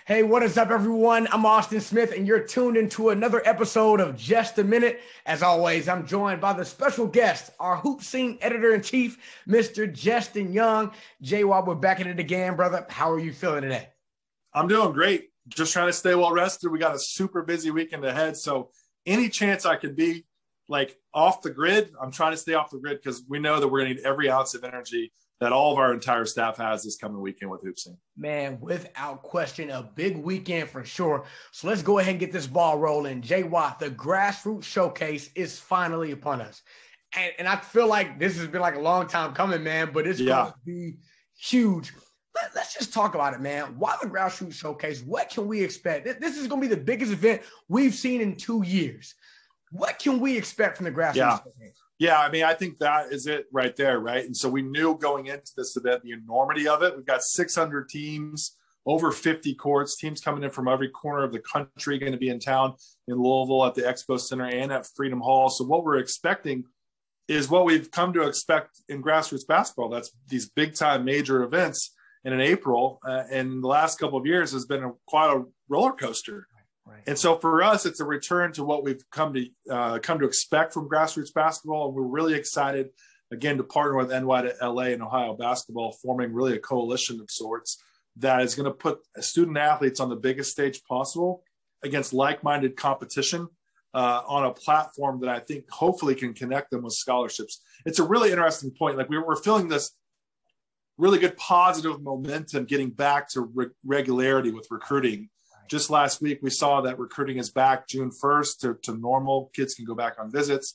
Hey, what is up, everyone? I'm Austin Smith, and you're tuned into another episode of Just a Minute. As always, I'm joined by the special guest, our HoopSeen Editor-In-Chief, Mr. Justin Young. J-Wab, we're back at it again, brother. How are you feeling today? I'm doing great. Just trying to stay well rested. We got a super busy weekend ahead, so any chance I could be like off the grid, I'm trying to stay off the grid because we know that we're going to need every ounce of energy that all of our entire staff has this coming weekend with HoopSeen. Man, without question, a big weekend for sure. So let's go ahead and get this ball rolling. J-Watt, the Grassroots Showcase is finally upon us. And I feel like this has been like a long time coming, man, but it's going to be huge. Let's just talk about it, man. Why the Grassroots Showcase? What can we expect? This is going to be the biggest event we've seen in 2 years. What can we expect from the Grassroots Showcase? Yeah, I mean, I think that is it right there, right? And so we knew going into this event the enormity of it. We've got 600 teams, over 50 courts, teams coming in from every corner of the country, going to be in town in Louisville at the Expo Center and at Freedom Hall. So what we're expecting is what we've come to expect in grassroots basketball. That's these big-time major events. And in April, and the last couple of years has been quite a roller coaster. Right. And so for us, it's a return to what we've come to expect from grassroots basketball. And we're really excited, again, to partner with NY-LA and Ohio Basketball, forming really a coalition of sorts that is going to put student athletes on the biggest stage possible against like-minded competition on a platform that I think hopefully can connect them with scholarships. It's a really interesting point. Like we're feeling this really good positive momentum getting back to regularity with recruiting. Just last week, we saw that recruiting is back June 1st to normal. Kids can go back on visits.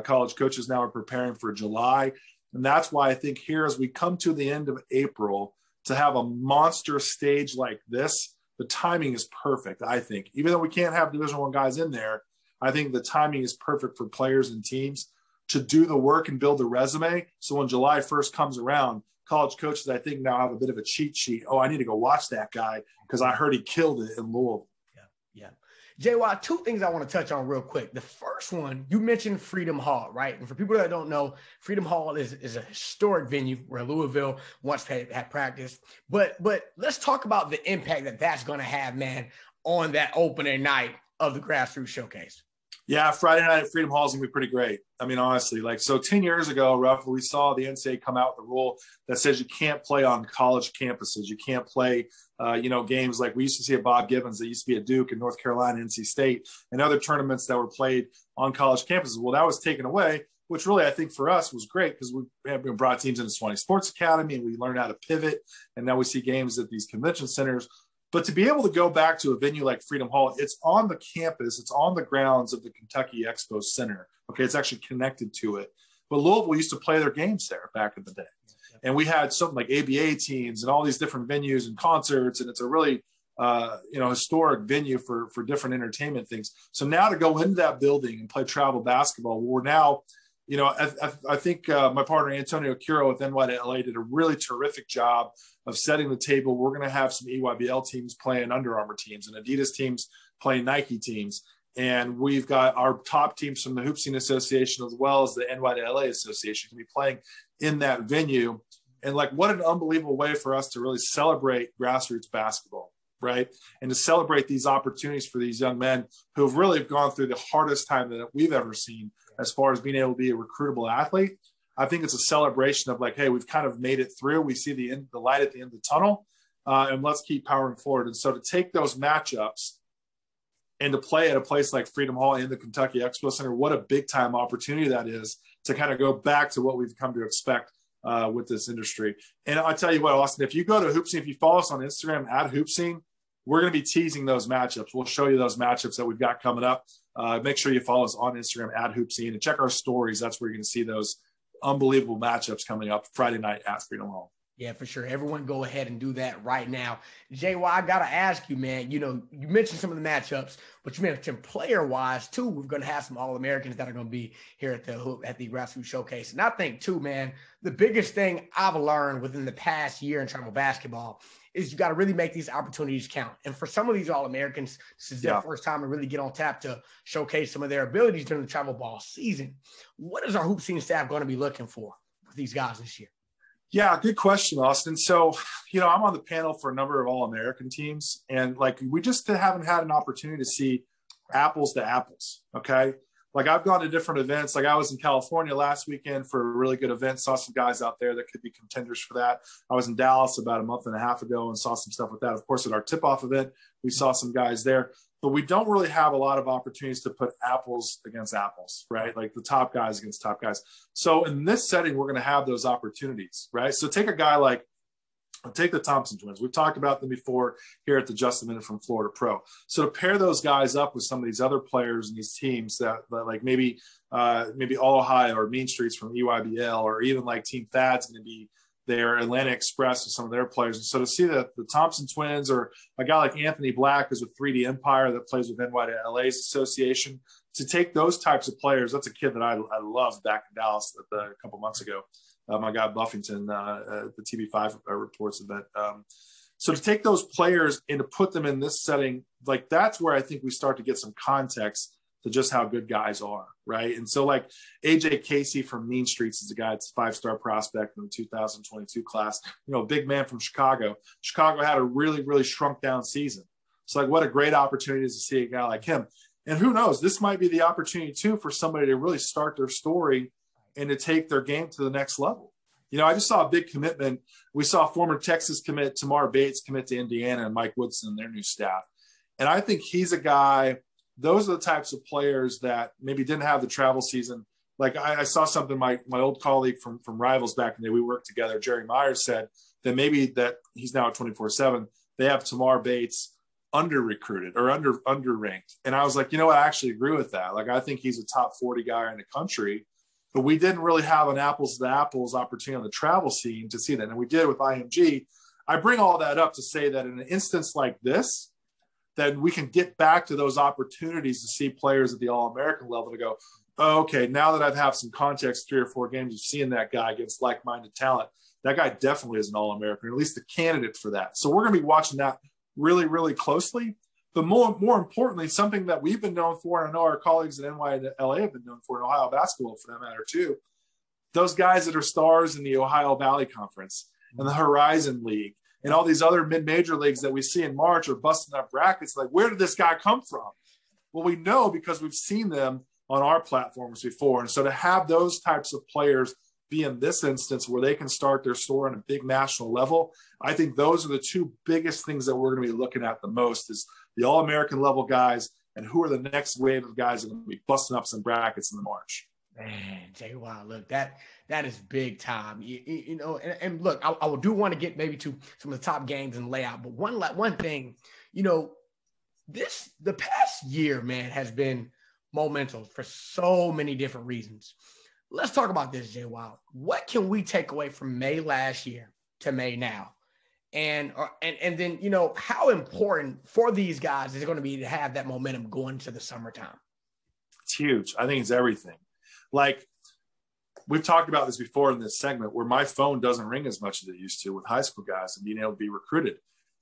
College coaches now are preparing for July. And that's why I think here, as we come to the end of April, to have a monster stage like this, the timing is perfect, I think. Even though we can't have Division I guys in there, I think the timing is perfect for players and teams to do the work and build a resume. So when July 1st comes around, college coaches, I think, now have a bit of a cheat sheet. Oh, I need to go watch that guy because I heard he killed it in Louisville. Yeah. J-Y, two things I want to touch on real quick. The first one, you mentioned Freedom Hall, right? And for people that don't know, Freedom Hall is a historic venue where Louisville once had practice. But let's talk about the impact that's going to have, man, on that opening night of the Grassroots Showcase. Yeah, Friday night at Freedom Hall is going to be pretty great. I mean, honestly, so 10 years ago, roughly, we saw the NCAA come out with a rule that says you can't play on college campuses. You can't play, games like we used to see at Bob Gibbons that used to be at Duke and North Carolina, NC State, and other tournaments that were played on college campuses. Well, that was taken away, which really I think for us was great because we have brought teams into Swanee Sports Academy and we learned how to pivot. And now we see games at these convention centers. But to be able to go back to a venue like Freedom Hall, it's on the campus, it's on the grounds of the Kentucky Expo Center. Okay, it's actually connected to it. But Louisville used to play their games there back in the day. And we had something like ABA teams and all these different venues and concerts, and it's a really historic venue for different entertainment things. So now to go into that building and play travel basketball, we're now, I think my partner Antonio Curo with NY-LA did a really terrific job of setting the table. We're going to have some EYBL teams playing Under Armour teams and Adidas teams playing Nike teams. And we've got our top teams from the HoopSeen Association as well as the NY-LA Association to be playing in that venue. And what an unbelievable way for us to really celebrate grassroots basketball, right? And to celebrate these opportunities for these young men who have really gone through the hardest time that we've ever seen as far as being able to be a recruitable athlete. I think it's a celebration of hey, we've kind of made it through. We see the light at the end of the tunnel, and let's keep powering forward. And so to take those matchups and to play at a place like Freedom Hall in the Kentucky Expo Center, what a big time opportunity that is to kind of go back to what we've come to expect with this industry. And I'll tell you what, Austin, if you go to HoopSeen, if you follow us on Instagram at HoopSeen, we're going to be teasing those matchups. We'll show you those matchups that we've got coming up. Make sure you follow us on Instagram at HoopSeen and check our stories. That's where you're going to see those unbelievable matchups coming up Friday night at Freedom Hall. Yeah, for sure. Everyone go ahead and do that right now. J-Y, I got to ask you, man, you mentioned some of the matchups, but you mentioned player-wise, too. We're going to have some All-Americans that are going to be here at the Grassroots Showcase. And I think, too, man, the biggest thing I've learned within the past year in travel basketball is you got to really make these opportunities count. And for some of these All-Americans, this is their first time to really get on tap to showcase some of their abilities during the travel ball season. What is our HoopSeen staff going to be looking for with these guys this year? Yeah, good question, Austin. So, I'm on the panel for a number of All-American teams, and like we just haven't had an opportunity to see apples to apples. Okay. Like I've gone to different events. Like I was in California last weekend for a really good event, saw some guys out there that could be contenders for that. I was in Dallas about a month and a half ago and saw some stuff with that. Of course, at our tip-off event, we saw some guys there, but we don't really have a lot of opportunities to put apples against apples, right? Like the top guys against top guys. So in this setting, we're going to have those opportunities, right? So take a guy like, take the Thompson twins. We've talked about them before here at the Just a Minute from Florida Pro. So to pair those guys up with some of these other players and these teams that like maybe All Ohio or Mean Streets from EYBL, or even like Team Thad's going to be there, Atlanta Express with some of their players. And so to see that the Thompson twins, or a guy like Anthony Black who's with 3D Empire that plays with NYLA's association, to take those types of players, that's a kid that I loved back in Dallas a couple months ago. My guy Buffington, the TV5 reports event. So to take those players and to put them in this setting, like that's where I think we start to get some context to just how good guys are, right? And so like AJ Casey from Mean Streets is a guy that's a 5-star prospect in the 2022 class, big man from Chicago. Chicago had a really, really shrunk down season. So like what a great opportunity is to see a guy like him. And who knows, this might be the opportunity too for somebody to really start their story and to take their game to the next level. I just saw a big commitment. We saw former Texas commit Tamar Bates commit to Indiana, and Mike Woodson and their new staff. And I think he's a guy, those are the types of players that maybe didn't have the travel season. Like I saw something my old colleague from Rivals back in the day, we worked together, Jerry Myers, said that maybe that he's now at 24/7. They have Tamar Bates under-recruited or under-ranked. And I was like, I actually agree with that. Like I think he's a top 40 guy in the country. But we didn't really have an apples to apples opportunity on the travel scene to see that. And we did with IMG. I bring all that up to say that in an instance like this, then we can get back to those opportunities to see players at the All-American level to go, oh, okay, now that I've had some context, 3 or 4 games of seeing that guy against like-minded talent, that guy definitely is an All-American, or at least a candidate for that. So we're going to be watching that really, really closely. But more importantly, something that we've been known for, and I know our colleagues at NYLA have been known for, in Ohio basketball for that matter too, those guys that are stars in the Ohio Valley Conference and the Horizon League and all these other mid-major leagues that we see in March are busting up brackets. Like, where did this guy come from? Well, we know because we've seen them on our platforms before. And so to have those types of players be in this instance where they can start their story on a big national level, I think those are the 2 biggest things that we're going to be looking at the most, is the All-American level guys and who are the next wave of guys that are going to be busting up some brackets in the March. Man, Jay, wow, look, that is big time. And look, I do want to get maybe to some of the top games and layout, but one thing, the past year, man, has been momental for so many different reasons. Let's talk about this, Jay Wild. What can we take away from May last year to May now? And then, how important for these guys is it going to be to have that momentum going to the summertime? It's huge. I think it's everything. Like we've talked about this before in this segment, where my phone doesn't ring as much as it used to with high school guys and being able to be recruited.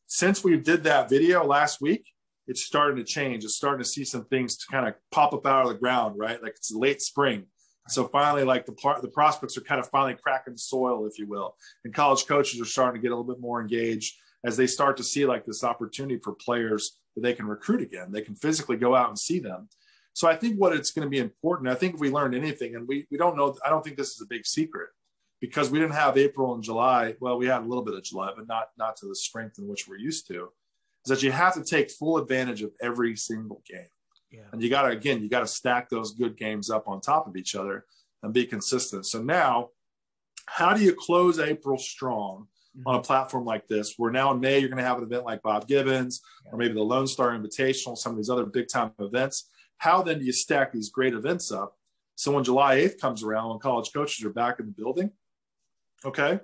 Since we did that video last week, it's starting to change. It's starting to see some things to kind of pop up out of the ground, right? Like it's late spring. So finally, like the prospects are kind of finally cracking the soil, if you will. And college coaches are starting to get a little bit more engaged as they start to see like this opportunity for players that they can recruit again. They can physically go out and see them. So I think what it's going to be important, I think if we learned anything, and we don't know, I don't think this is a big secret, because we didn't have April and July. Well, we had a little bit of July, but not to the strength in which we're used to, is that you have to take full advantage of every single game. Yeah. And you got to stack those good games up on top of each other and be consistent. So now, how do you close April strong on a platform like this, where now in May, you're going to have an event like Bob Gibbons or maybe the Lone Star Invitational, some of these other big time events. How then do you stack these great events up? So when July 8th comes around, when college coaches are back in the building, okay,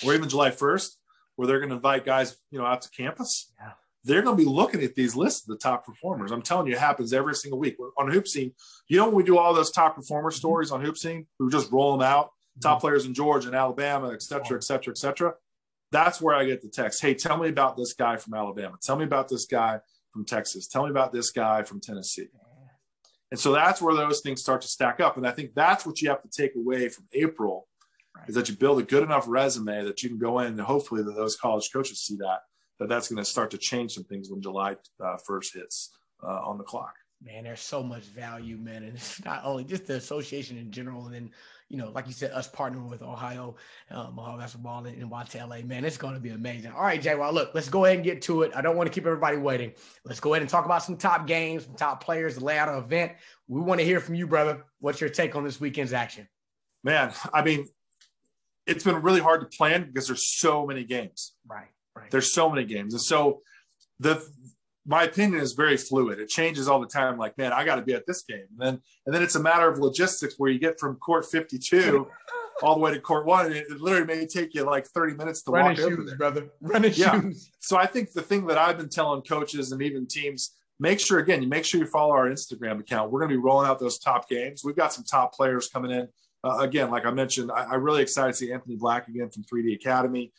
or even July 1st, where they're going to invite guys, out to campus. Yeah. They're going to be looking at these lists of the top performers. I'm telling you, it happens every single week. On HoopSeen, when we do all those top performer stories on HoopSeen, we just roll them out, top players in Georgia and Alabama, et cetera, et cetera, et cetera. That's where I get the text. Hey, tell me about this guy from Alabama. Tell me about this guy from Texas. Tell me about this guy from Tennessee. And so that's where those things start to stack up. And I think that's what you have to take away from April, is that you build a good enough resume that you can go in and hopefully that those college coaches see that's going to start to change some things when July 1st hits on the clock. Man, there's so much value, man. And it's not only just the association in general. And then, like you said, us partnering with Ohio Basketball and NYTLA, man, it's going to be amazing. All right, Jay, well, look, let's go ahead and get to it. I don't want to keep everybody waiting. Let's go ahead and talk about some top games, some top players, the layout of the event. We want to hear from you, brother. What's your take on this weekend's action? Man, I mean, it's been really hard to plan because there's so many games. Right. There's so many games. And so my opinion is very fluid. It changes all the time. Like, man, I got to be at this game. And then it's a matter of logistics where you get from court 52 all the way to court 1. And it literally may take you like 30 minutes to walk over there. Brother. Running shoes. So I think the thing that I've been telling coaches and even teams, make sure you follow our Instagram account. We're going to be rolling out those top games. We've got some top players coming in. Again, like I mentioned, I'm really excited to see Anthony Black again from 3D Academy.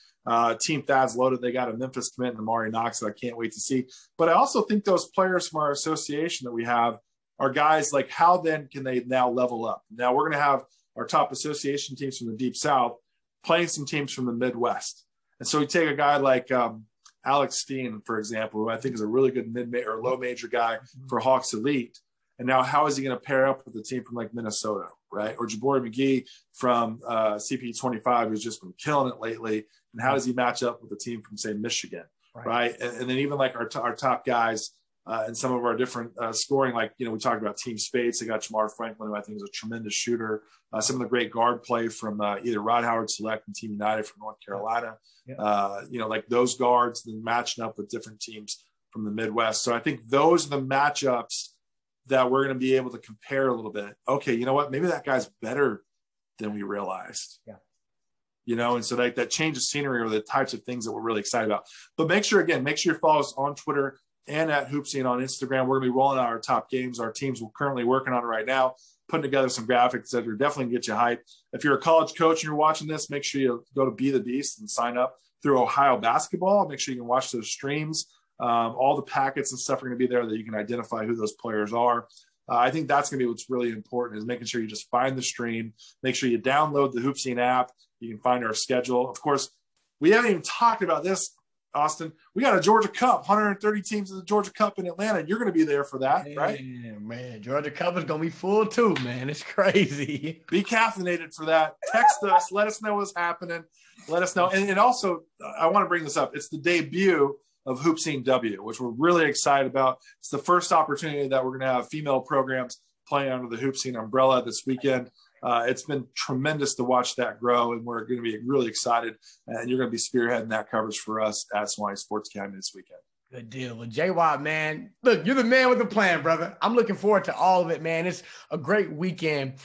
Team Thad's loaded. They got a Memphis commit and Amari Knox that I can't wait to see. But I also think those players from our association that we have are guys like, how then can they now level up? Now we're going to have our top association teams from the Deep South playing some teams from the Midwest. And so we take a guy like Alex Steen, for example, who I think is a really good or low major guy for Hawks Elite. And now how is he going to pair up with the team from like Minnesota, right? Or Jabari McGee from CP25, who's just been killing it lately. And how does he match up with the team from, say, Michigan, right? And then even like our top guys and some of our different scoring, like, we talked about Team Spates. They got Jamar Franklin, who I think is a tremendous shooter. Some of the great guard play from either Rod Howard Select and Team United from North Carolina. Like those guards, then matching up with different teams from the Midwest. So I think those are the matchups that we're going to be able to compare a little bit. Okay, you know what? Maybe that guy's better than we realized. Yeah. And so that changes scenery or the types of things that we're really excited about. But make sure you follow us on Twitter and at HoopSeen on Instagram. We're going to be rolling out our top games. Our teams are currently working on it right now, putting together some graphics that are definitely get you hyped. If you're a college coach and you're watching this, make sure you go to Be the Beast and sign up through Ohio Basketball. Make sure you can watch those streams. All the packets and stuff are going to be there that you can identify who those players are. I think that's going to be what's really important, is making sure you just find the stream. Make sure you download the HoopSeen app. You can find our schedule. Of course, we haven't even talked about this, Austin. We got a Georgia Cup, 130 teams in the Georgia Cup in Atlanta. You're going to be there for that, right? Man, Georgia Cup is going to be full too, man. It's crazy. Be caffeinated for that. Text us. Let us know what's happening. Let us know. And also, I want to bring this up. It's the debut of HoopSeen W, which we're really excited about. It's the first opportunity that we're going to have female programs playing under the HoopSeen umbrella this weekend. It's been tremendous to watch that grow, and we're going to be really excited. And you're going to be spearheading that coverage for us at Swanee Sports Academy this weekend. Good deal. Well, JY, man, look, you're the man with the plan, brother. I'm looking forward to all of it, man. It's a great weekend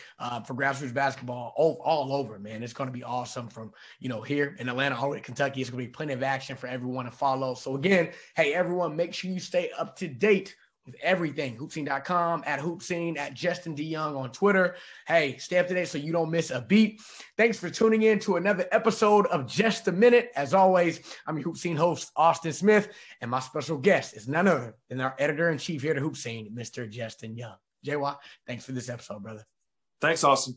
for Grassroots Basketball all over, man. It's going to be awesome from, here in Atlanta all the way to Kentucky. It's going to be plenty of action for everyone to follow. So, again, hey, everyone, make sure you stay up to date with everything. HoopSeen.com, at HoopSeen, at Justin D. Young on Twitter. Hey, stay up to date so you don't miss a beat. Thanks for tuning in to another episode of Just a Minute. As always, I'm your HoopSeen host, Austin Smith, and my special guest is none other than our editor-in-chief here at HoopSeen, Mr. Justin Young. JY, thanks for this episode, brother. Thanks, Austin.